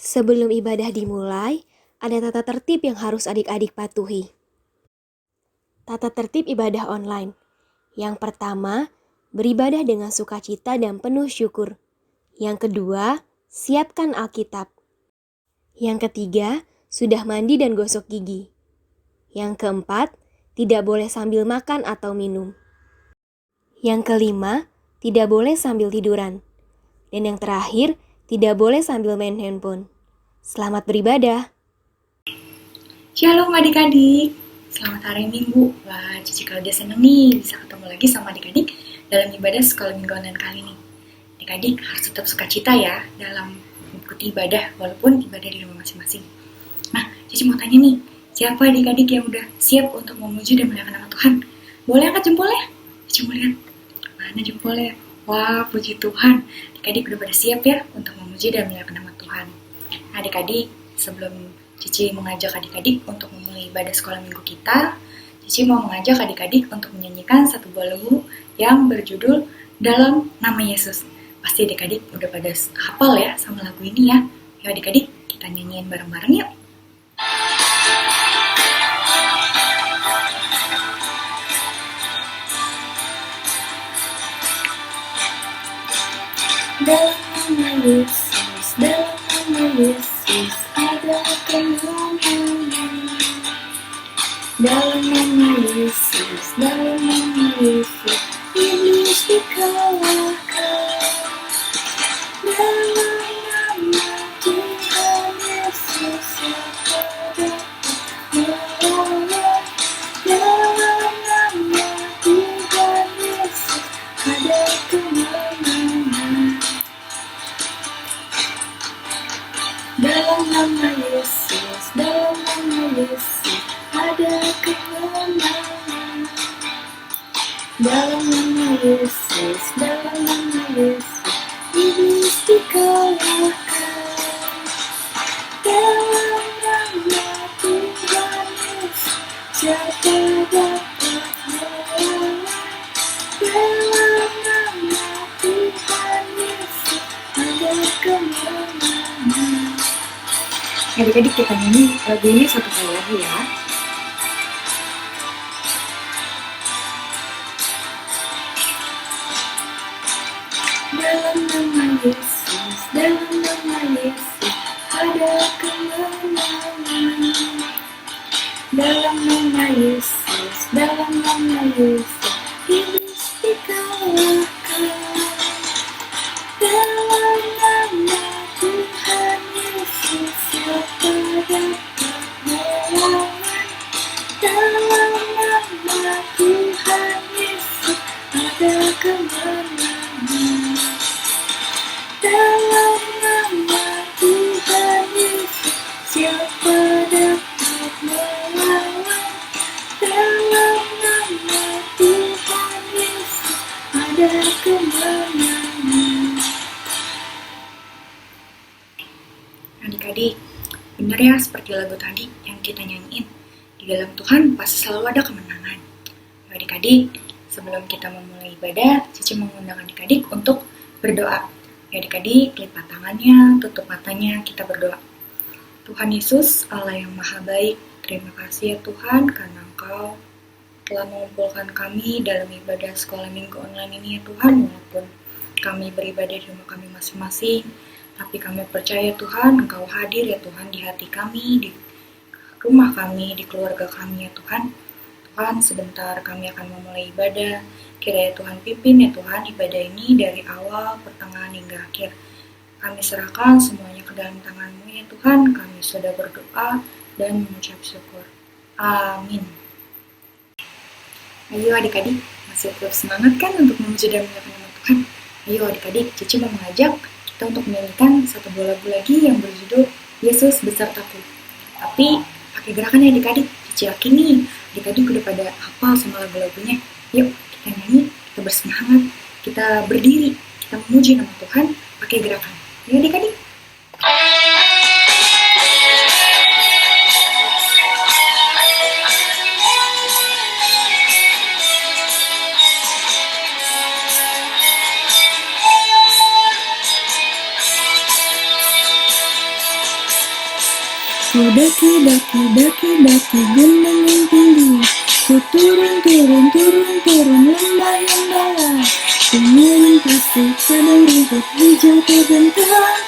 Sebelum ibadah dimulai, ada tata tertib yang harus adik-adik patuhi. Tata tertib ibadah online. Yang pertama, beribadah dengan sukacita dan penuh syukur. Yang kedua, siapkan Alkitab. Yang ketiga, sudah mandi dan gosok gigi. Yang keempat, tidak boleh sambil makan atau minum. Yang kelima, tidak boleh sambil tiduran. Dan yang terakhir, tidak boleh sambil main handphone. Selamat beribadah. Shalom adik-adik, selamat hari Minggu. Wah, Cici kalau dia seneng nih bisa ketemu lagi sama adik-adik dalam ibadah sekolah minggu online kali ini. Adik-adik harus tetap sukacita ya dalam mengikuti ibadah walaupun ibadah di rumah masing-masing. Nah, Cici mau tanya nih, siapa adik-adik yang udah siap untuk memuji dan memuliakan nama Tuhan? Boleh angkat jempolnya? Cici mau lihat. Mana jempolnya? Wah, puji Tuhan. Adik-adik udah pada siap ya untuk memuji dan memuliakan nama Tuhan. Nah, adik-adik, sebelum Cici mengajak adik-adik untuk memulai ibadah sekolah minggu kita, Cici mau mengajak adik-adik untuk menyanyikan satu buah lagu yang berjudul Dalam Nama Yesus. Pasti adik-adik udah pada hafal ya sama lagu ini ya. Yuk adik-adik, kita nyanyiin bareng-bareng yuk. Dalam nama Yesus, dalam nama Yesus, ada kemenangan. Dalam nama Yesus, dalam nama Yesus, iblis dikalahkan. Dalam nama Tuhan Yesus, siapa dapat melawan? Dalam nama Tuhan Yesus, ada kemenangan. Dalam nama Yesus, dalam nama Yesus, ada kemenangan. Dalam nama Yesus, dalam nama Yesus, iblis dikalahkan. Dalam nama Tuhan Yesus, siapa dapat melawan? Dalam nama Tuhan Yesus, ada kemenangan. Adik-adik kita nyanyi lagu ini satu kali lagi ya. Dalam nama Yesus, dalam nama Yesus, ada kemenangan. Dalam nama Yesus, dalam nama Yesus, iblis dikalahkan. Dalam nama Tuhan Yesus, siapa dapat melawan? Dalam nama Tuhan Yesus, ada kemenangan. Dalam nama Tuhan Yesus, siapa dapat melawan? Dalam nama Tuhan Yesus, ada kemenangan. Adik-adik, benar ya seperti lagu tadi yang kita nyanyiin. Di dalam Tuhan pasti selalu ada kemenangan. Adik-adik, sebelum kita memulai ibadah, Cici mengundang adik-adik untuk berdoa. Ya adik-adik, lipat tangannya, tutup matanya, kita berdoa. Tuhan Yesus, Allah yang maha baik, terima kasih ya Tuhan karena Engkau telah mengumpulkan kami dalam ibadah sekolah minggu online ini ya Tuhan, walaupun kami beribadah di rumah kami masing-masing, tapi kami percaya Tuhan, Engkau hadir ya Tuhan di hati kami, di rumah kami, di keluarga kami ya Tuhan. Tuhan, sebentar kami akan memulai ibadah. Kiranya Tuhan pimpin ya Tuhan ibadah ini dari awal, pertengahan hingga akhir. Kami serahkan semuanya ke dalam tangan-Mu ya Tuhan. Kami sudah berdoa dan mengucap syukur. Amin. Ayo adik-adik, masih tetap semangat kan untuk memuji dan memuliakan nama Tuhan? Ayo adik-adik, Cici mau mengajak kita untuk menyanyikan satu buah lagu lagi yang berjudul Yesus Besertaku. Tapi pakai gerakannya adik-adik. Cici yakin nih, adik-adik udah pada hafal sama lagu-lagunya. Yuk, kita nyanyi, kita bersemangat, kita berdiri, kita memuji nama Tuhan pakai gerakan. Yuk adik-adik. daki daki daki daki gunung yang tinggi, ku turun turun turun turun lembah yang dalam, ku melintasi padang rumput hijau terbentang,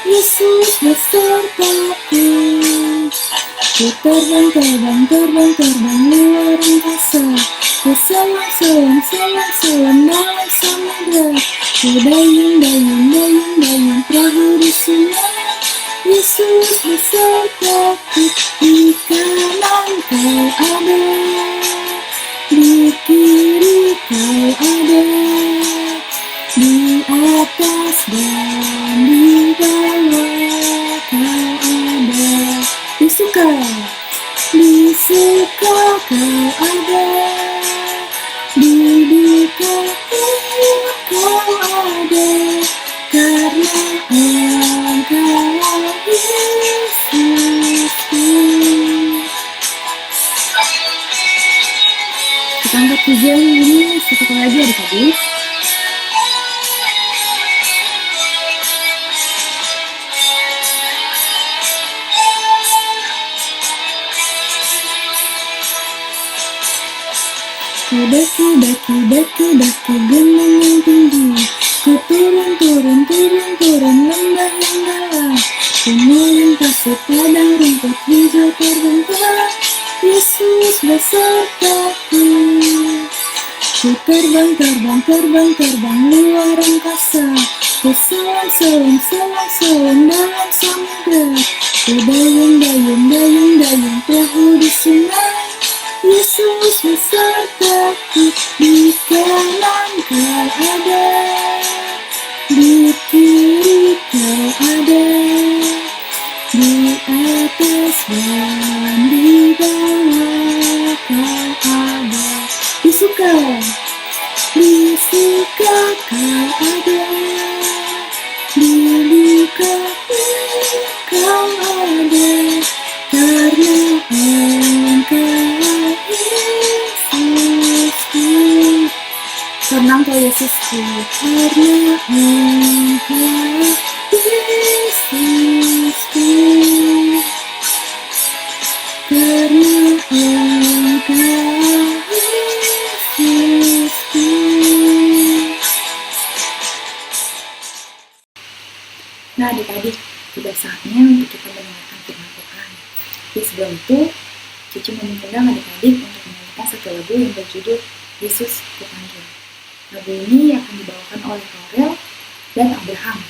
Yesus besertaku. Ku terbang terbang terbang terbang luar angkasa, ku selam selam selam selam dalam samudra, ku dayung dayung dayung dayung perahu di sungai, Yesus besertaku. Di kanan kau ada, di kiri kau ada, di atas dan di bawah kau ada. Di suka kau ada, di duka kau ada, karena Engkau Yesusku. Kita angkat pujian ini satu kali lagi adik-adik. Ku daki daki daki daki gunung yang tinggi, ku turun turun turun turun lembah yang dalam, ku melintasi padang rumput hijau terbentang, Yesus besertaku. Ku terbang terbang terbang terbang luar angkasa, ku selam selam selam selam dalam samudra, ku dayung dayung dayung dayung perahu di sungai, Yesus besertaku. Di kanan kau ada, di kiri kau ada, di atas dan di bawah kau ada. Di suka kau ada, di duka kau ada, karena Engkau Yesusku. Tenang kau Yesusku, karena Engkau Yesusku, karena Engkau Yesusku. Nah adik-adik, sudah saatnya untuk kita mendengarkan firman Tuhan. Tapi sebelum itu, Cici mau mengundang adik-adik untuk menyanyikan satu lagu yang berjudul Yesus Kupanggil. Lagu ini akan dibawakan oleh Aurel dan Abraham.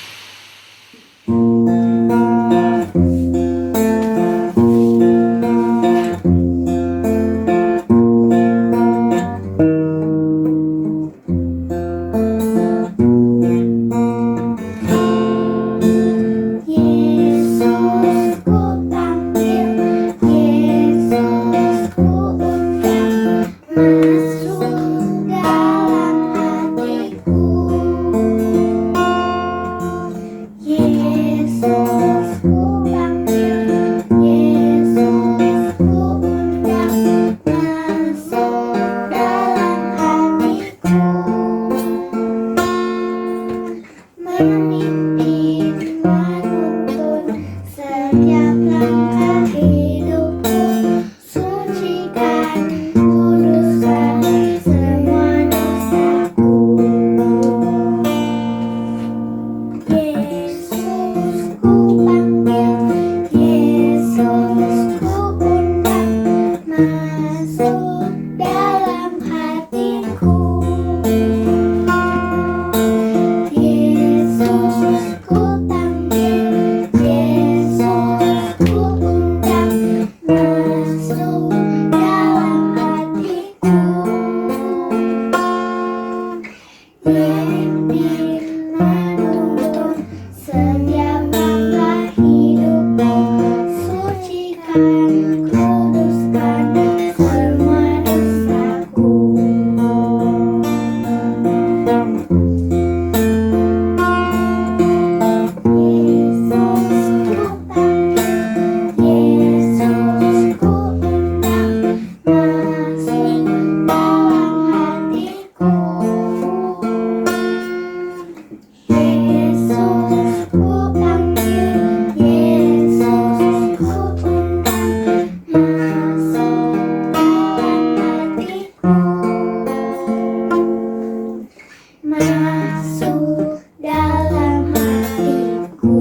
masuk dalam hatiku.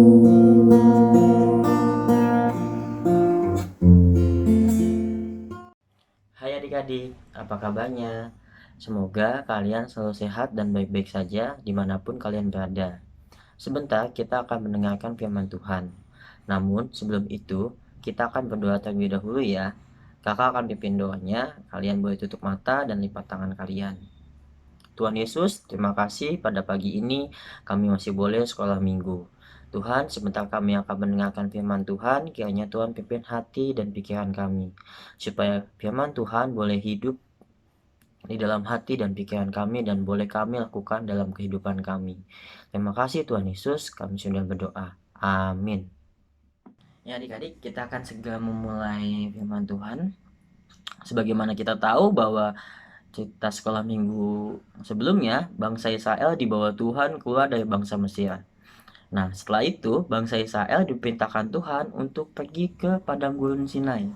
Hai adik-adik, apa kabarnya? Semoga kalian selalu sehat dan baik-baik saja dimanapun kalian berada. Sebentar kita akan mendengarkan firman Tuhan. Namun sebelum itu, kita akan berdoa terlebih dahulu ya. Kakak akan pimpin doanya, kalian boleh tutup mata dan lipat tangan kalian. Tuhan Yesus, terima kasih pada pagi ini kami masih boleh sekolah minggu. Tuhan, sebentar kami akan mendengarkan firman Tuhan, kiranya Tuhan pimpin hati dan pikiran kami, supaya firman Tuhan boleh hidup di dalam hati dan pikiran kami dan boleh kami lakukan dalam kehidupan kami. Terima kasih Tuhan Yesus, kami sudah berdoa. Amin. Ya adik-adik, kita akan segera memulai firman Tuhan. Sebagaimana kita tahu bahwa cerita sekolah minggu sebelumnya, bangsa Israel dibawa Tuhan keluar dari bangsa Mesir. Nah, setelah itu, bangsa Israel diperintahkan Tuhan untuk pergi ke padang gurun Sinai.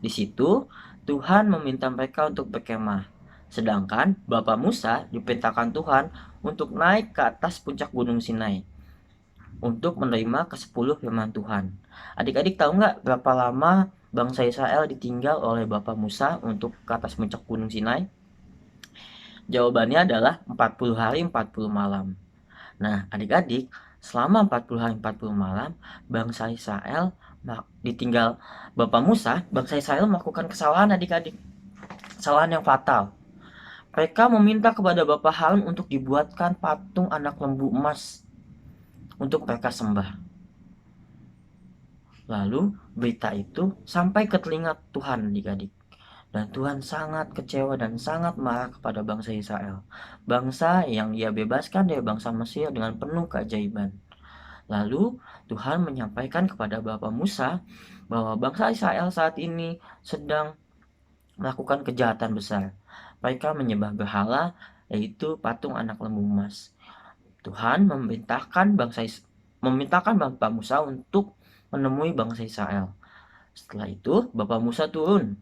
Di situ, Tuhan meminta mereka untuk berkemah. Sedangkan Bapak Musa diperintahkan Tuhan untuk naik ke atas puncak gunung Sinai untuk menerima ke-10 firman Tuhan. Adik-adik tahu nggak berapa lama bangsa Israel ditinggal oleh Bapak Musa untuk ke atas puncak gunung Sinai? Jawabannya adalah 40 hari 40 malam. Nah, adik-adik, selama 40 hari 40 malam, bangsa Israel ditinggal Bapak Musa, bangsa Israel melakukan kesalahan adik-adik. Kesalahan yang fatal. Mereka meminta kepada Bapak Harun untuk dibuatkan patung anak lembu emas untuk mereka sembah. Lalu berita itu sampai ke telinga Tuhan adik-adik. Dan Tuhan sangat kecewa dan sangat marah kepada bangsa Israel. Bangsa yang Ia bebaskan dari bangsa Mesir dengan penuh keajaiban. Lalu Tuhan menyampaikan kepada Bapak Musa bahwa bangsa Israel saat ini sedang melakukan kejahatan besar. Mereka menyembah berhala, yaitu patung anak lembu emas. Tuhan memerintahkan Bapak Musa untuk menemui bangsa Israel. Setelah itu, Bapak Musa turun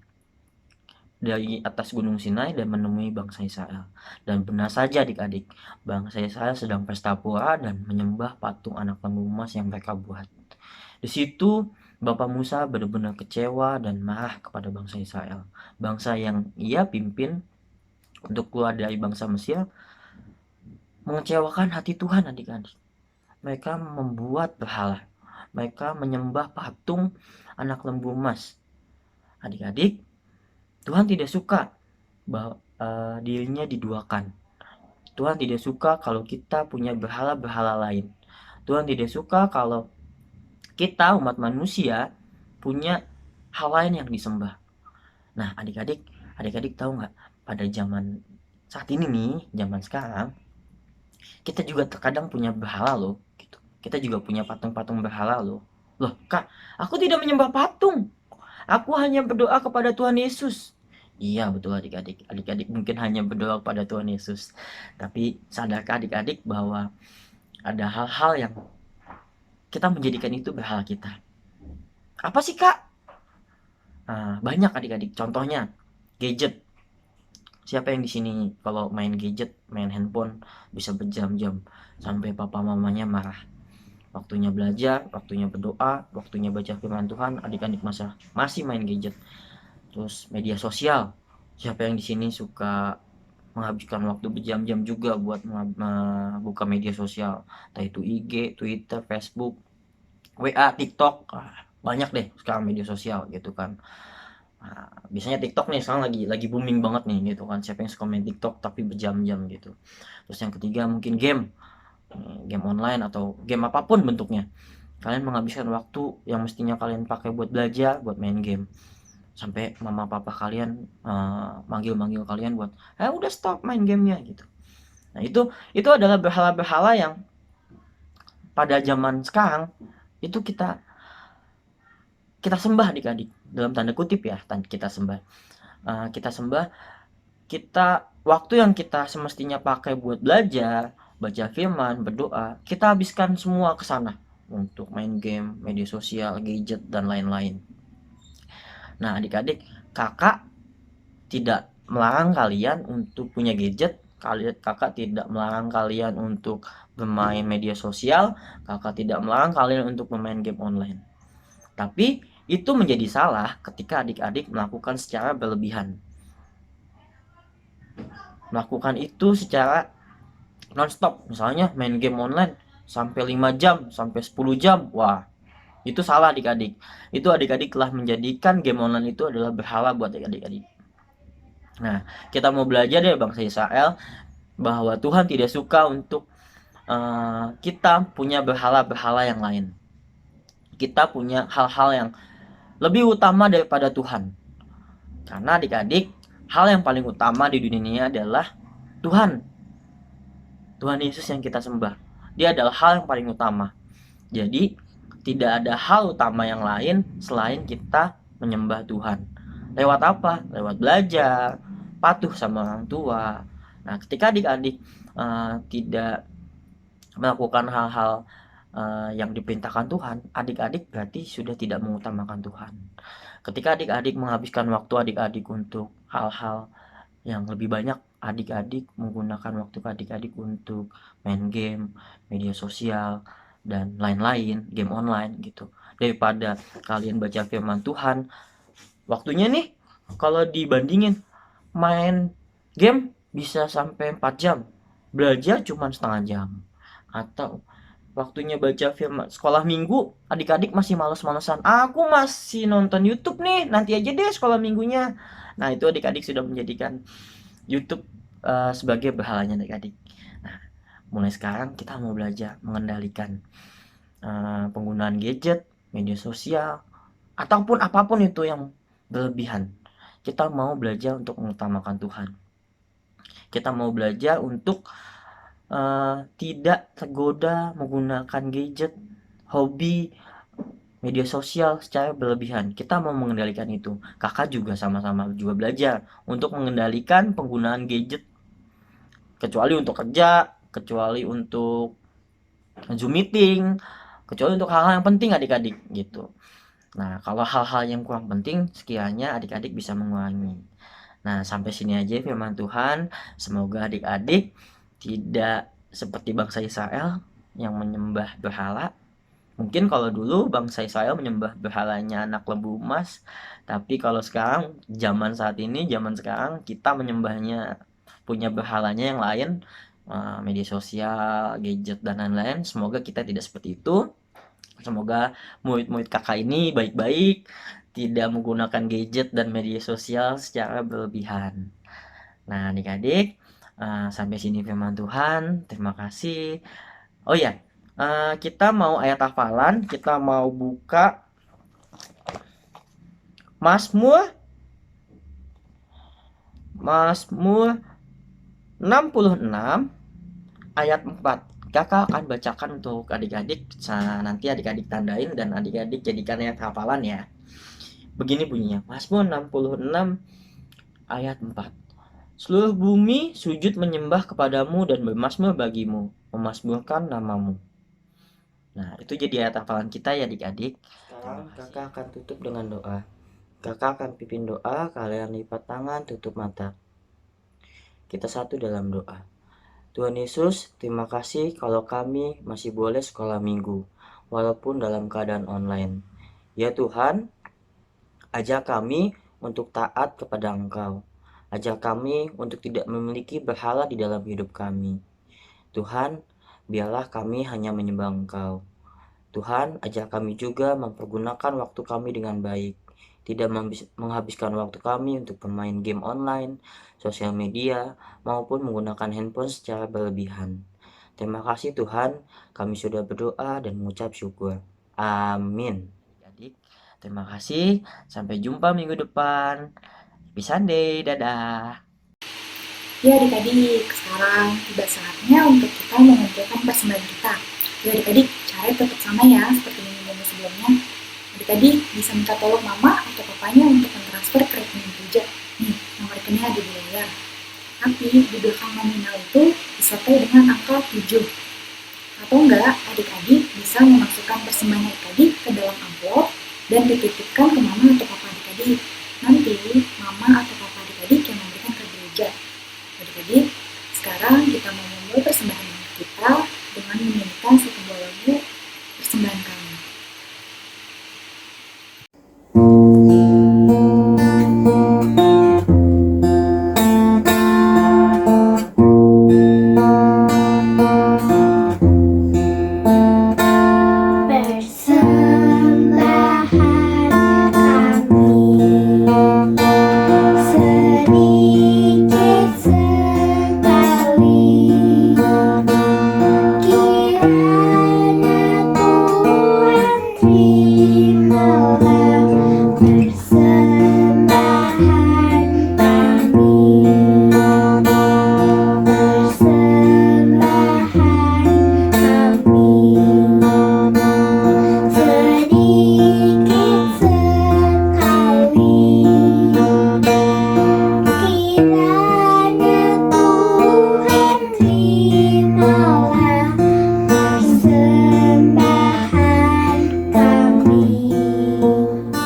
dari atas gunung Sinai dan menemui bangsa Israel. Dan benar saja adik-adik, bangsa Israel sedang pesta pura dan menyembah patung anak lembu emas yang mereka buat. Di situ Bapak Musa benar-benar kecewa dan marah kepada bangsa Israel. Bangsa yang Ia pimpin untuk keluar dari bangsa Mesir mengecewakan hati Tuhan adik-adik. Mereka membuat berhala. Mereka menyembah patung anak lembu emas. Adik-adik, Tuhan tidak suka bahwa dirinya diduakan. Tuhan tidak suka kalau kita punya berhala-berhala lain. Tuhan tidak suka kalau kita umat manusia punya hal lain yang disembah. Nah, adik-adik tahu nggak? Pada zaman saat ini nih, zaman sekarang, kita juga terkadang punya berhala loh. Gitu. Kita juga punya patung-patung berhala loh. Loh, Kak, aku tidak menyembah patung. Aku hanya berdoa kepada Tuhan Yesus. Iya, betul adik-adik. Adik-adik mungkin hanya berdoa kepada Tuhan Yesus. Tapi sadarkah adik-adik bahwa ada hal-hal yang kita menjadikan itu berhala kita? Apa sih, Kak? Banyak adik-adik. Contohnya, gadget. Siapa yang di sini kalau main gadget, main handphone bisa berjam-jam sampai papa mamanya marah? Waktunya belajar, waktunya berdoa, waktunya baca firman Tuhan, adik-adik masih main gadget. Terus media sosial. Siapa yang di sini suka menghabiskan waktu berjam-jam juga buat buka media sosial, entah itu IG, Twitter, Facebook, WA, TikTok, banyak deh sekarang media sosial gitu kan. Biasanya TikTok nih sekarang lagi booming banget nih gitu kan. Siapa yang suka main TikTok tapi berjam-jam gitu. Terus yang ketiga mungkin game online atau game apapun bentuknya. Kalian menghabiskan waktu yang mestinya kalian pakai buat belajar, buat main game. Sampai mama papa kalian manggil kalian buat udah stop main gamenya gitu. Nah itu adalah berhala-berhala yang pada zaman sekarang itu kita sembah adik-adik, dalam tanda kutip ya, kita sembah. Kita waktu yang kita semestinya pakai buat belajar, baca firman, berdoa, kita habiskan semua ke sana untuk main game, media sosial, gadget dan lain-lain. Nah, adik-adik, kakak tidak melarang kalian untuk punya gadget Kakak tidak melarang kalian untuk bermain media sosial, kakak tidak melarang kalian untuk bermain game online. Tapi itu menjadi salah ketika adik-adik melakukan secara berlebihan. Melakukan itu secara non-stop, misalnya main game online sampai 5 jam, sampai 10 jam. Wah, itu salah adik-adik. Itu adik-adik telah menjadikan game online itu adalah berhala buat adik-adik. Nah, kita mau belajar dari bangsa Israel bahwa Tuhan tidak suka untuk kita punya berhala-berhala yang lain. Kita punya hal-hal yang lebih utama daripada Tuhan. Karena adik-adik, hal yang paling utama di dunia ini adalah Tuhan. Tuhan Yesus yang kita sembah. Dia adalah hal yang paling utama. Jadi, tidak ada hal utama yang lain selain kita menyembah Tuhan. Lewat apa? Lewat belajar, patuh sama orang tua. Nah, ketika adik-adik tidak melakukan hal-hal yang diperintahkan Tuhan, adik-adik berarti sudah tidak mengutamakan Tuhan. Ketika adik-adik menghabiskan waktu adik-adik untuk hal-hal yang lebih banyak, adik-adik menggunakan waktu adik-adik untuk main game, media sosial, dan lain-lain, game online gitu. Daripada kalian baca firman Tuhan, waktunya nih kalau dibandingin main game bisa sampai 4 jam, belajar cuma setengah jam. Atau waktunya baca firman sekolah minggu, adik-adik masih males-malesan. Aku masih nonton YouTube nih, nanti aja deh sekolah minggunya. Nah, itu adik-adik sudah menjadikan YouTube sebagai berhalanya adik-adik. Nah, mulai sekarang kita mau belajar mengendalikan penggunaan gadget, media sosial, ataupun apapun itu yang berlebihan. Kita mau belajar untuk mengutamakan Tuhan. Kita mau belajar untuk tidak tergoda menggunakan gadget, hobi, media sosial secara berlebihan. Kita mau mengendalikan itu. Kakak juga sama-sama juga belajar untuk mengendalikan penggunaan gadget. Kecuali untuk kerja, kecuali untuk Zoom meeting, kecuali untuk hal-hal yang penting adik-adik gitu. Nah, kalau hal-hal yang kurang penting, sekiranya adik-adik bisa mengurangi. Nah, sampai sini aja firman Tuhan. Semoga adik-adik tidak seperti bangsa Israel yang menyembah berhala. Mungkin kalau dulu bangsa Israel menyembah berhalanya anak lembu emas, tapi kalau sekarang, zaman sekarang kita menyembahnya, punya berhalanya yang lain, media sosial, gadget, dan lain-lain. Semoga kita tidak seperti itu. Semoga murid-murid kakak ini baik-baik, tidak menggunakan gadget dan media sosial secara berlebihan. Nah, adik-adik, sampai sini firman Tuhan. Terima kasih. Oh ya, kita mau ayat hafalan. Kita mau buka Mazmur 66 ayat 4. Kakak akan bacakan untuk adik-adik. Nanti adik-adik tandain dan adik-adik jadikan ayat hafalan ya. Begini bunyinya, Mazmur 66 ayat 4. Seluruh bumi sujud menyembah kepadamu dan bermazmur bagimu, memazmurkan namamu. Nah, itu jadi ayat hafalan kita ya adik-adik. Sekarang kakak akan tutup dengan doa. Kakak akan pimpin doa, kalian lipat tangan, tutup mata. Kita satu dalam doa. Tuhan Yesus, terima kasih kalau kami masih boleh sekolah minggu, walaupun dalam keadaan online. Ya Tuhan, ajak kami untuk taat kepada Engkau. Ajak kami untuk tidak memiliki berhala di dalam hidup kami. Tuhan, biarlah kami hanya menyembah Engkau. Tuhan, ajak kami juga mempergunakan waktu kami dengan baik. Tidak menghabiskan waktu kami untuk bermain game online, sosial media, maupun menggunakan handphone secara berlebihan. Terima kasih Tuhan, kami sudah berdoa dan mengucap syukur. Amin. Adik, terima kasih. Sampai jumpa minggu depan. Happy Sunday, dadah. Ya adik-adik, sekarang tiba saatnya untuk kita mengumpulkan persembahan kita. Ya adik-adik, caranya tetap sama ya, seperti minggu sebelumnya. Adik-adik bisa minta tolong mama atau papanya untuk mentransfer ke rekening gereja. Nih, nomor rekeningnya ada di layar. Tapi di belakang nominal itu disertai dengan angka 7. Atau enggak, adik-adik bisa memasukkan persembahan adik-adik ke dalam amplop dan dititipkan ke mama atau papa adik-adik. Nanti mama atau papa adik-adik yang memberikan ke gereja. Adik-adik, sekarang sekarang kita mau memulai persembahan kita dengan menyanyikan satu buah lagu persembahan kami. Persembahan kami sedikit sekali, kiranya Tuhan terimalah persembahan kami. Persembahan kami sedikit sekali,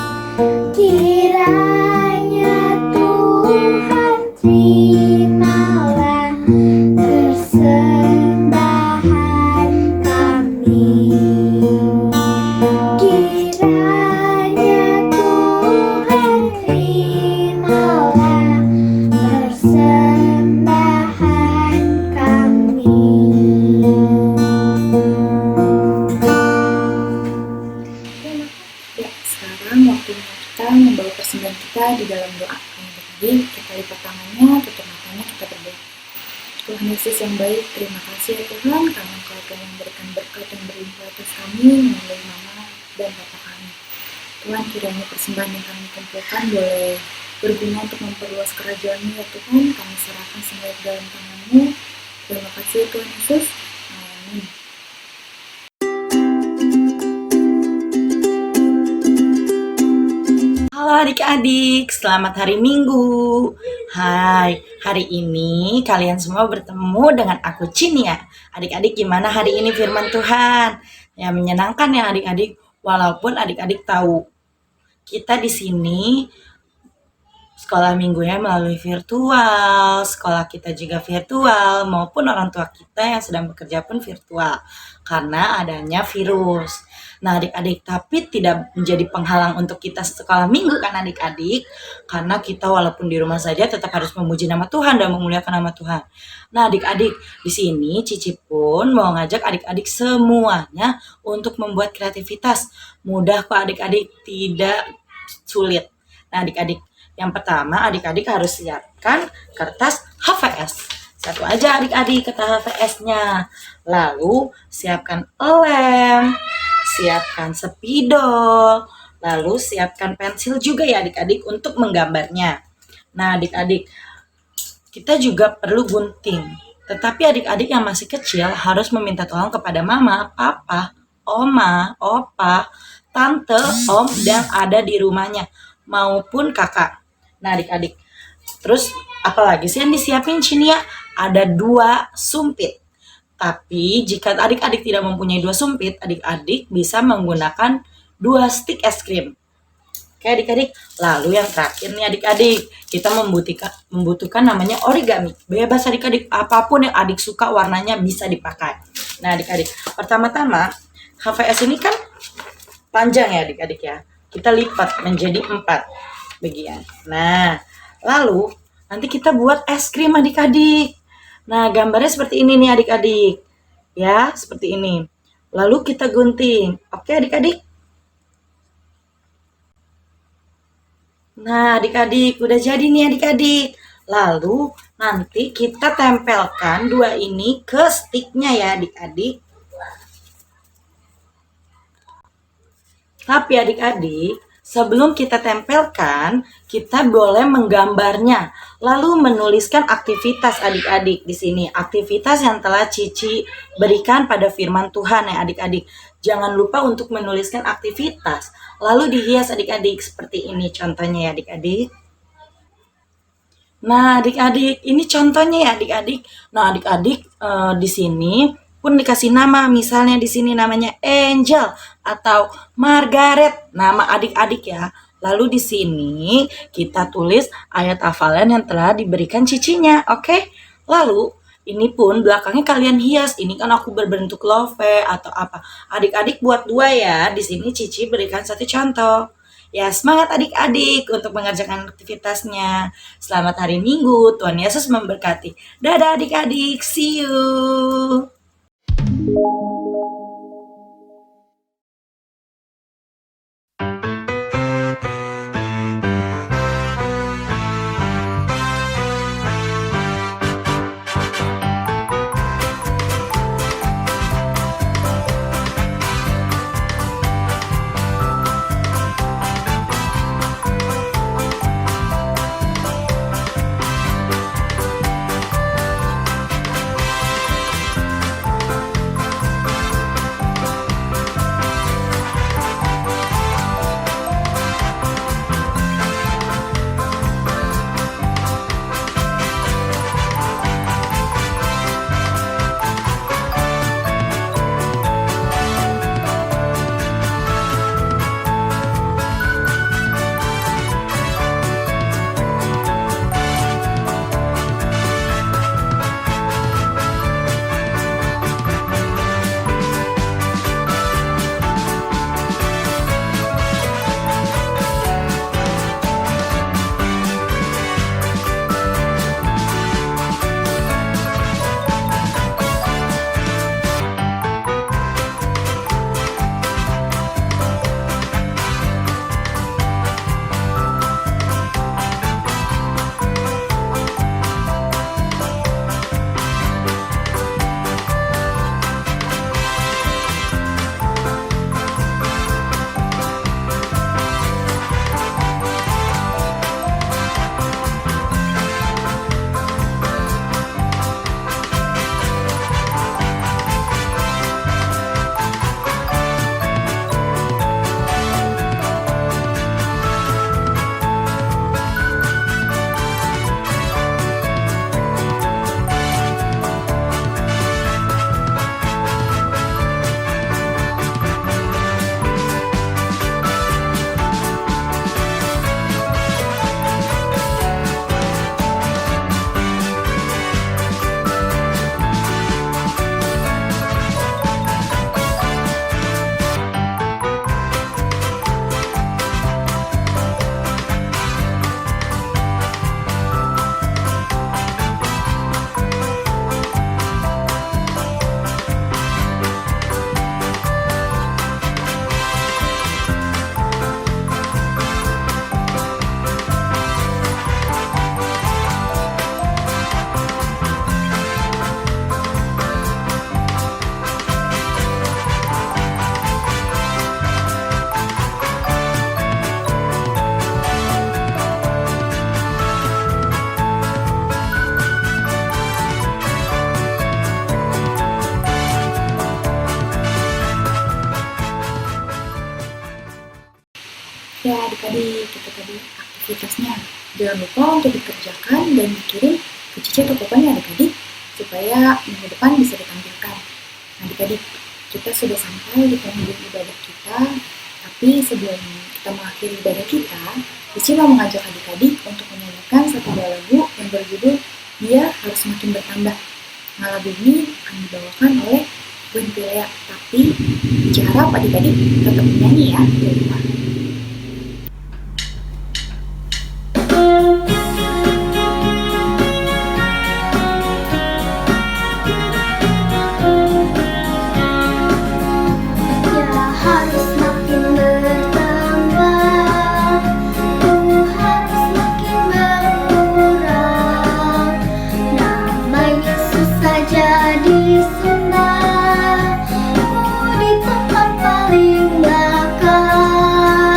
kiranya Tuhan terimalah persembahan kami. Kiranya Tuhan terimalah persembahan kami. Kiranya Tuhan terimalah persembahan kami. Ya, sekarang waktunya kita membawa persembahan kita di dalam doa. Jadi kita lipat tangannya, tutup matanya, kita berdoa. Tuhan Yesus yang baik, terima kasih ya Tuhan, karena Engkau telah memberikan berkat yang berlimpah atas kami melalui mama dan papa kami. Tuhan, kiranya persembahan yang kami kumpulkan boleh berguna untuk memperluas kerajaan-Mu ya Tuhan. Kami serahkan semua ke dalam tangan-Mu. Terima kasih ya Tuhan Yesus. Amin. Halo adik-adik, selamat hari Minggu. Hai, hari ini kalian semua bertemu dengan aku Cinia. Adik-adik gimana hari ini firman Tuhan? Ya menyenangkan ya adik-adik, walaupun adik-adik tahu kita di sini sekolah minggunya melalui virtual, sekolah kita juga virtual, maupun orang tua kita yang sedang bekerja pun virtual, karena adanya virus. Nah adik-adik, tapi tidak menjadi penghalang untuk kita sekolah minggu kan adik-adik, karena kita walaupun di rumah saja tetap harus memuji nama Tuhan dan memuliakan nama Tuhan. Nah adik-adik, di sini Cici pun mau ngajak adik-adik semuanya untuk membuat kreativitas. Mudah kok adik-adik, tidak sulit. Nah adik-adik, yang pertama adik-adik harus siapkan kertas HVS. Satu aja adik-adik kertas HVS-nya. Lalu siapkan lem, siapkan spidol, lalu siapkan pensil juga ya adik-adik untuk menggambarnya. Nah adik-adik, kita juga perlu gunting. Tetapi adik-adik yang masih kecil harus meminta tolong kepada mama, papa, oma, opa, tante, om yang ada di rumahnya maupun kakak. Nah adik-adik, terus apalagi sih yang disiapin Cinia? Ada 2 sumpit. Tapi jika adik-adik tidak mempunyai 2 sumpit, adik-adik bisa menggunakan 2 stik es krim. Oke adik-adik, lalu yang terakhir nih adik-adik, kita membutuhkan namanya origami. Bebas adik-adik, apapun yang adik suka warnanya bisa dipakai. Nah adik-adik, pertama-tama HVS ini kan panjang ya adik-adik ya. Kita lipat menjadi 4 bagian. Nah, lalu nanti kita buat es krim adik-adik. Nah, gambarnya seperti ini nih adik-adik. Ya, seperti ini. Lalu kita gunting. Oke adik-adik? Nah, adik-adik, udah jadi nih adik-adik. Lalu nanti kita tempelkan 2 ini ke stiknya ya adik-adik. Tapi adik-adik, sebelum kita tempelkan, kita boleh menggambarnya, lalu menuliskan aktivitas adik-adik di sini. Aktivitas yang telah Cici berikan pada firman Tuhan ya adik-adik. Jangan lupa untuk menuliskan aktivitas, lalu dihias adik-adik seperti ini contohnya ya adik-adik. Nah adik-adik, ini contohnya ya adik-adik. Nah adik-adik di sini pun dikasih nama, misalnya di sini namanya Angel atau Margaret, nama adik-adik ya. Lalu di sini kita tulis ayat hafalan yang telah diberikan Cicinya, oke? Lalu Ini pun belakangnya kalian hias. Ini kan aku berbentuk love atau apa. Adik-adik buat 2 ya. Di sini Cici berikan 1 contoh. Ya, semangat adik-adik untuk mengerjakan aktivitasnya. Selamat hari Minggu. Tuhan Yesus memberkati. Dadah adik-adik. See you. Ya adik-adik, itu tadi aktivitasnya. Jangan lupa untuk dikerjakan dan dikirim ke Cici atau Papa ya adik-adik, supaya minggu depan bisa ditampilkan. Nah adik-adik, kita sudah sampai di penghujung ibadah kita, tapi sebelum kita mengakhiri ibadah kita, Cici mau mengajak adik-adik untuk menyanyikan satu buah lagu yang berjudul Dia Harus Makin Bertambah. Nah lagu ini akan dibawakan oleh Gwen Pilea, tapi Cici harap adik-adik tetap menyanyi ya di rumah. Dia harus makin bertambah, ku harus makin berkurang. Nama Yesus saja disembah, ku di tempat paling belakang.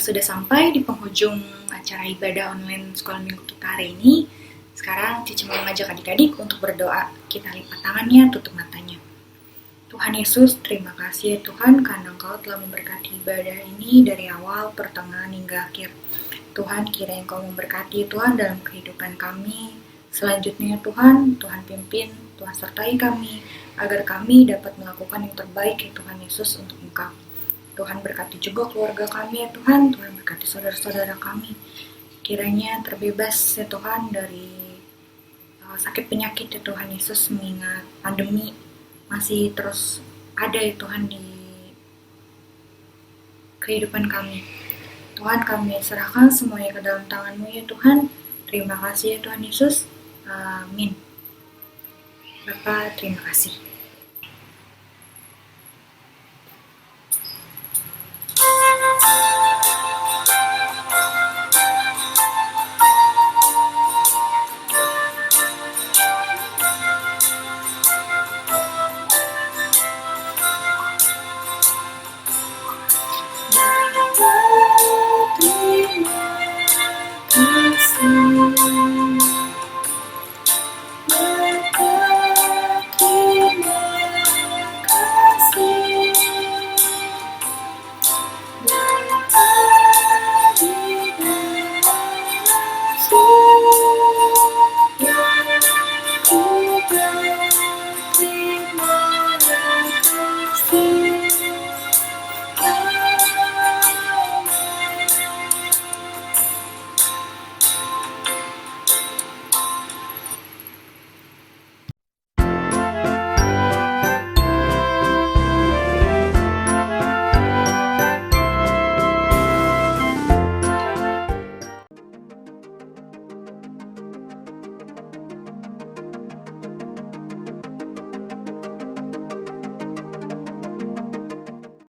sudah sampai di penghujung acara ibadah online sekolah minggu kita hari ini. Sekarang Cici mau mengajak adik-adik untuk berdoa. Kita lipat tangannya, tutup matanya. Tuhan Yesus, terima kasih ya Tuhan karena Engkau telah memberkati ibadah ini dari awal, pertengahan, hingga akhir. Tuhan, kiranya Engkau memberkati Tuhan dalam kehidupan kami. Selanjutnya Tuhan pimpin, Tuhan sertai kami, agar kami dapat melakukan yang terbaik ya Tuhan Yesus untuk Engkau. Tuhan berkati juga keluarga kami ya Tuhan berkati saudara-saudara kami. Kiranya terbebas ya Tuhan dari sakit penyakit ya Tuhan Yesus, mengingat pandemi masih terus ada ya Tuhan di kehidupan kami. Tuhan, kami serahkan semuanya ke dalam tangan-Mu ya Tuhan. Terima kasih ya Tuhan Yesus. Amin. Bapa, terima kasih.